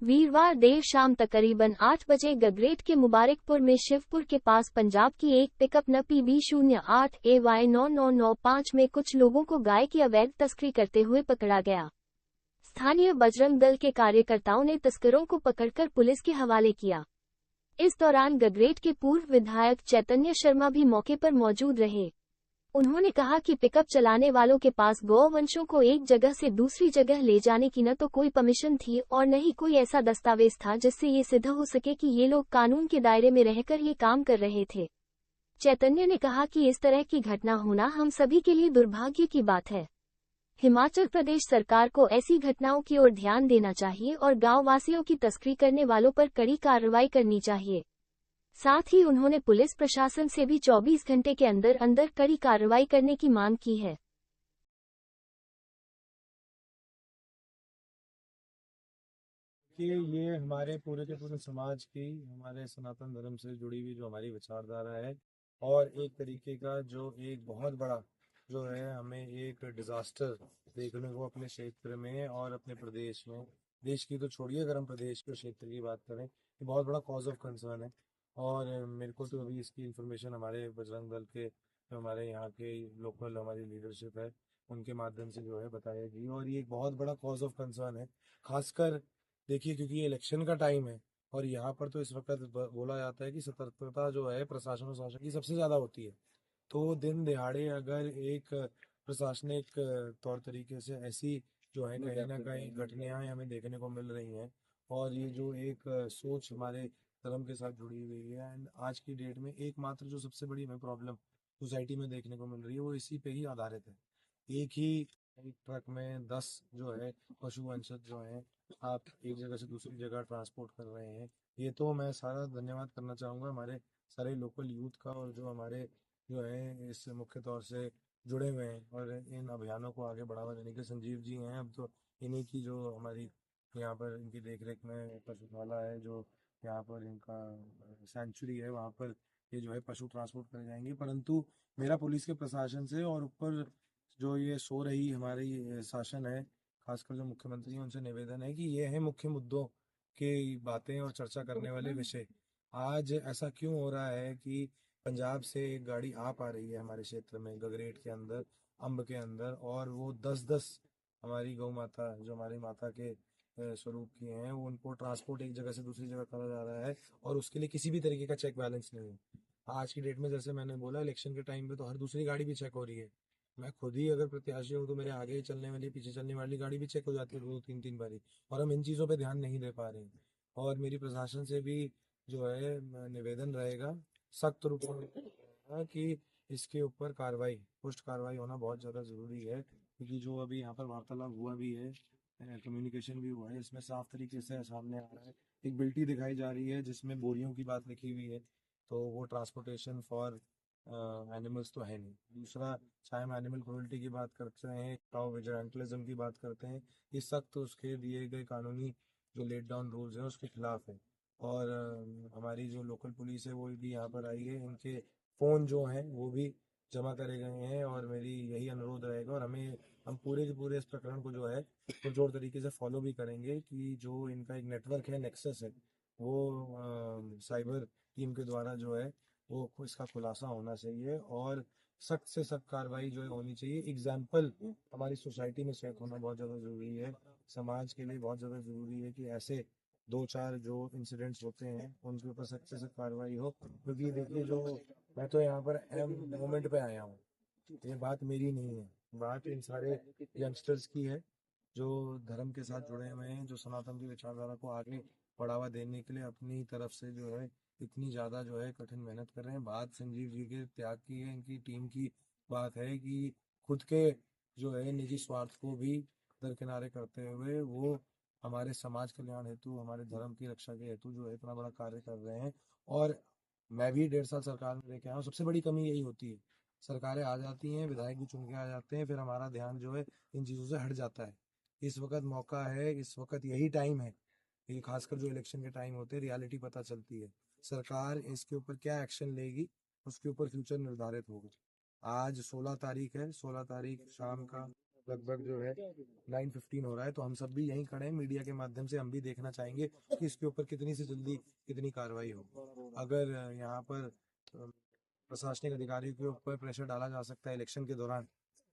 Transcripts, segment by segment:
वीरवार देर शाम तकरीबन 8 बजे गगरेट के मुबारकपुर में शिवपुर के पास पंजाब की एक पिकअप न PB08AY9995 में कुछ लोगों को गाय की अवैध तस्करी करते हुए पकड़ा गया। स्थानीय बजरंग दल के कार्यकर्ताओं ने तस्करों को पकड़कर पुलिस के हवाले किया। इस दौरान गगरेट के पूर्व विधायक चैतन्य शर्मा भी मौके पर मौजूद रहे। उन्होंने कहा कि पिकअप चलाने वालों के पास गौवंशों को एक जगह से दूसरी जगह ले जाने की न तो कोई परमिशन थी और न ही कोई ऐसा दस्तावेज था जिससे ये सिद्ध हो सके कि ये लोग कानून के दायरे में रहकर ये काम कर रहे थे। चैतन्य ने कहा कि इस तरह की घटना होना हम सभी के लिए दुर्भाग्य की बात है। हिमाचल प्रदेश सरकार को ऐसी घटनाओं की ओर ध्यान देना चाहिए और गाँव वासियों की तस्करी करने वालों पर कड़ी कार्रवाई करनी चाहिए। साथ ही उन्होंने पुलिस प्रशासन से भी 24 घंटे के अंदर अंदर कड़ी कार्रवाई करने की मांग की है। कि ये हमारे पूरे के पूरे समाज की, हमारे सनातन धर्म से जुड़ी हुई जो हमारी विचारधारा है, और एक तरीके का जो एक बहुत बड़ा जो है हमें एक डिजास्टर देखने को अपने क्षेत्र में और अपने प्रदेश में, देश की तो छोड़िए, अगर हम प्रदेश के क्षेत्र की बात करें, ये बहुत बड़ा कॉज ऑफ कंसर्न है। और मेरे को तो अभी इसकी इन्फॉर्मेशन हमारे बजरंग दल के, जो हमारे यहाँ के लोकल हमारी लीडरशिप है, उनके माध्यम से जो है बताया गई। और ये एक बहुत बड़ा कॉज ऑफ कंसर्न है, खासकर देखिए क्योंकि ये इलेक्शन का टाइम है और यहाँ पर तो इस वक्त बोला जाता है कि सतर्कता जो है प्रशासन और शासन की सबसे ज्यादा होती है। तो दिन दिहाड़े अगर एक प्रशासनिक तौर तरीके से ऐसी जो है कहीं ना कहीं घटनाएं हमें देखने को मिल रही हैं, और ये जो एक सोच हमारे धर्म के साथ जुड़ी हुई है, एंड आज की डेट में एकमात्र जो सबसे बड़ी हमें प्रॉब्लम सोसाइटी में देखने को मिल रही है वो इसी पे ही आधारित है। एक ही एक ट्रक में 10 जो है पशु वंशज जो है आप एक जगह से दूसरी जगह ट्रांसपोर्ट कर रहे हैं। ये तो मैं सारा धन्यवाद करना चाहूँगा हमारे सारे लोकल यूथ का, और जो हमारे जो है इस मुख्य तौर से जुड़े हुए हैं और इन अभियानों को आगे बढ़ावा देने के संजीव जी हैं। अब तो इन्हीं की जो हमारी यहाँ पर इनकी देख रेख में पशुशाला है, जो यहाँ पर इनका सेंचुरी है, वहाँ पर ये जो है पशु ट्रांसपोर्ट करे जाएंगे। परंतु मेरा पुलिस के प्रशासन से और ऊपर जो ये सो रही हमारी शासन है, खासकर जो मुख्यमंत्री हैं, उनसे निवेदन है कि ये है मुख्य मुद्दों की बातें और चर्चा करने वाले विषय। आज ऐसा क्यों हो रहा है कि पंजाब से एक गाड़ी आ पा रही है हमारे क्षेत्र में गगरेट के अंदर, अम्ब के अंदर, और वो 10-10 हमारी गौ माता जो हमारी माता के स्वरूप की हैं, वो उनको ट्रांसपोर्ट एक जगह से दूसरी जगह करा जा रहा है, और उसके लिए किसी भी तरीके का चेक बैलेंस नहीं है। आज की डेट में जैसे मैंने बोला, इलेक्शन के टाइम पे तो हर दूसरी गाड़ी भी चेक हो रही है। मैं खुद ही अगर प्रत्याशी हूँ तो मेरे आगे ही चलने वाली, पीछे चलने वाली गाड़ी भी चेक हो जाती है 2-3 बारी, और हम इन चीज़ों पे ध्यान नहीं दे पा रहे हैं। और मेरी प्रशासन से भी जो है निवेदन रहेगा, सख्त रूप से कि इसके ऊपर कार्रवाई, पुष्ट कार्रवाई होना बहुत ज़्यादा ज़रूरी है। क्योंकि जो अभी यहाँ पर वार्तालाप हुआ भी है, कम्युनिकेशन भी हुआ है, इसमें साफ तरीके से सामने आ रहा है। एक बिल्टी दिखाई जा रही है जिसमें बोरियों की बात लिखी हुई है, तो वो ट्रांसपोर्टेशन फॉर एनिमल्स तो है नहीं। दूसरा, चाहे हम एनिमल क्रूरल्टी की बात करते हैं, काउ विजिलेंटलिज्म की बात करते हैं, ये सख्त उसके दिए गए कानूनी जो लेट डाउन रूल्स हैं उसके खिलाफ है। और हमारी जो लोकल पुलिस है वो भी यहाँ पर आई है, इनके फ़ोन जो हैं वो भी जमा करे गए हैं, और मेरी यही अनुरोध रहेगा। और हम पूरे के पूरे इस प्रकरण को जो है पुरजोर तरीके से फॉलो भी करेंगे कि जो इनका एक नेटवर्क है, नेक्सस है, वो साइबर टीम के द्वारा जो है वो इसका खुलासा होना चाहिए, और सख्त से सख्त कार्रवाई जो है होनी चाहिए। एग्जाम्पल हमारी सोसाइटी में सेट होना बहुत ज़्यादा ज़रूरी है, समाज के लिए बहुत ज़्यादा ज़रूरी है कि ऐसे 2-4 जो इंसिडेंट्स होते हैं उनके ऊपर सख्त से सख्त कार्रवाई हो। क्योंकि देखिए, जो मैं तो यहाँ पर एम मोमेंट पे आया हूँ, ये बात मेरी नहीं है, बात इन सारे यंगस्टर्स की है जो धर्म के साथ जुड़े हुए हैं, जो सनातन की विचारधारा को आगे बढ़ावा देने के लिए अपनी तरफ से जो है इतनी ज़्यादा जो है कठिन मेहनत कर रहे हैं। बात संजीव जी के त्याग की है, इनकी टीम की बात है कि खुद के जो है निजी स्वार्थ को भी दरकिनारे करते हुए वो हमारे समाज कल्याण हेतु, हमारे धर्म की रक्षा के हेतु जो है इतना बड़ा कार्य कर रहे हैं। और मैं भी 1.5 साल सरकार में रह के आया हूँ, सबसे बड़ी कमी यही होती है, सरकारें आ जाती हैं, विधायक भी चुन के आ जाते हैं, फिर हमारा ध्यान जो है इन चीज़ों से हट जाता है। इस वक्त मौका है, इस वक्त यही टाइम है, ये खासकर जो इलेक्शन के टाइम होते हैं, रियलिटी पता चलती है, सरकार इसके ऊपर क्या एक्शन लेगी, उसके ऊपर फ्यूचर निर्धारित होगा। आज 16 तारीख है, 16 तारीख शाम का लगभग जो है 9:15 हो रहा है, तो हम सब भी यहीं खड़े हैं। मीडिया के माध्यम से हम भी देखना चाहेंगे कि इसके ऊपर कितनी से जल्दी कितनी कार्रवाई हो। अगर यहाँ पर प्रशासनिक अधिकारियों के ऊपर प्रेशर डाला जा सकता है इलेक्शन के दौरान,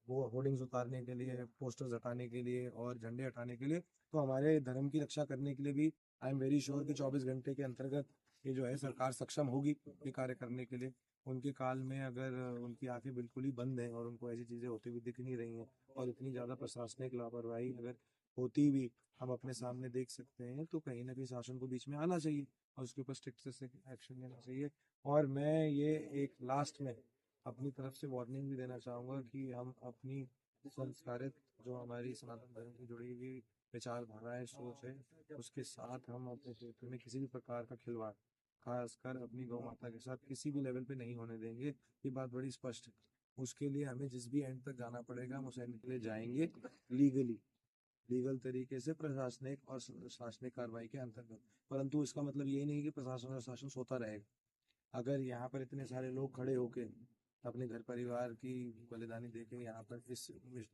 वो होर्डिंग्स उतारने के लिए, पोस्टर्स हटाने के लिए और झंडे हटाने के लिए, तो हमारे धर्म की रक्षा करने के लिए भी आई एम वेरी श्योर कि 24 घंटे के अंतर्गत ये जो है सरकार सक्षम होगी ये कार्य करने के लिए। उनके काल में अगर उनकी आंखें बिल्कुल ही बंद हैं और उनको ऐसी चीज़ें होती हुई दिख नहीं रही हैं और इतनी ज़्यादा प्रशासनिक लापरवाही अगर होती भी हम अपने सामने देख सकते हैं, तो कहीं ना कहीं शासन को बीच में आना चाहिए और उसके ऊपर स्ट्रिक्ट से एक्शन लेना चाहिए। और मैं ये एक लास्ट में अपनी तरफ से वार्निंग भी देना चाहूँगा कि हम अपनी संस्कारित जो हमारी सनातन धर्म से जुड़ी हुई विचारधारा है, सोच है, उसके साथ हम अपने क्षेत्र में किसी भी प्रकार का खिलवाड़, खासकर अपनी गौ माता के साथ किसी भी लेवल पे नहीं होने देंगे। ये बात बड़ी स्पष्ट है। उसके लिए हमें जिस भी एंड तक जाना पड़ेगा हम उस एंड के लिए जाएंगे, लीगल तरीके से, प्रशासनिक और शासनिक कार्रवाई के अंतर्गत। परंतु इसका मतलब ये नहीं कि प्रशासन और शासन सोता रहेगा। अगर यहाँ पर इतने सारे लोग खड़े होके अपने घर परिवार की बलिदानी देके यहाँ पर इस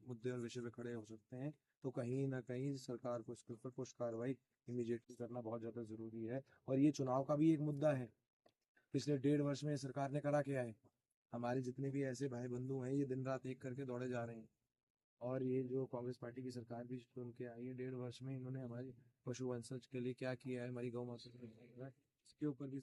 मुद्दे और विषय पे खड़े हो सकते हैं, तो कहीं ना कहीं सरकार को इसके ऊपर कुछ कार्रवाई इमीडिएटली करना बहुत ज़्यादा ज़रूरी है। और ये चुनाव का भी एक मुद्दा है। पिछले 1.5 वर्ष में सरकार ने करा क्या है? हमारे जितने भी ऐसे भाई बंधु हैं, ये दिन रात एक करके दौड़े जा रहे हैं। और ये जो कांग्रेस पार्टी की सरकार भी चुन के आई है, 1.5 वर्ष में इन्होंने हमारे पशु वंशज के लिए क्या किया है, हमारी गौ माता के लिए क्या किया है, इसके ऊपर भी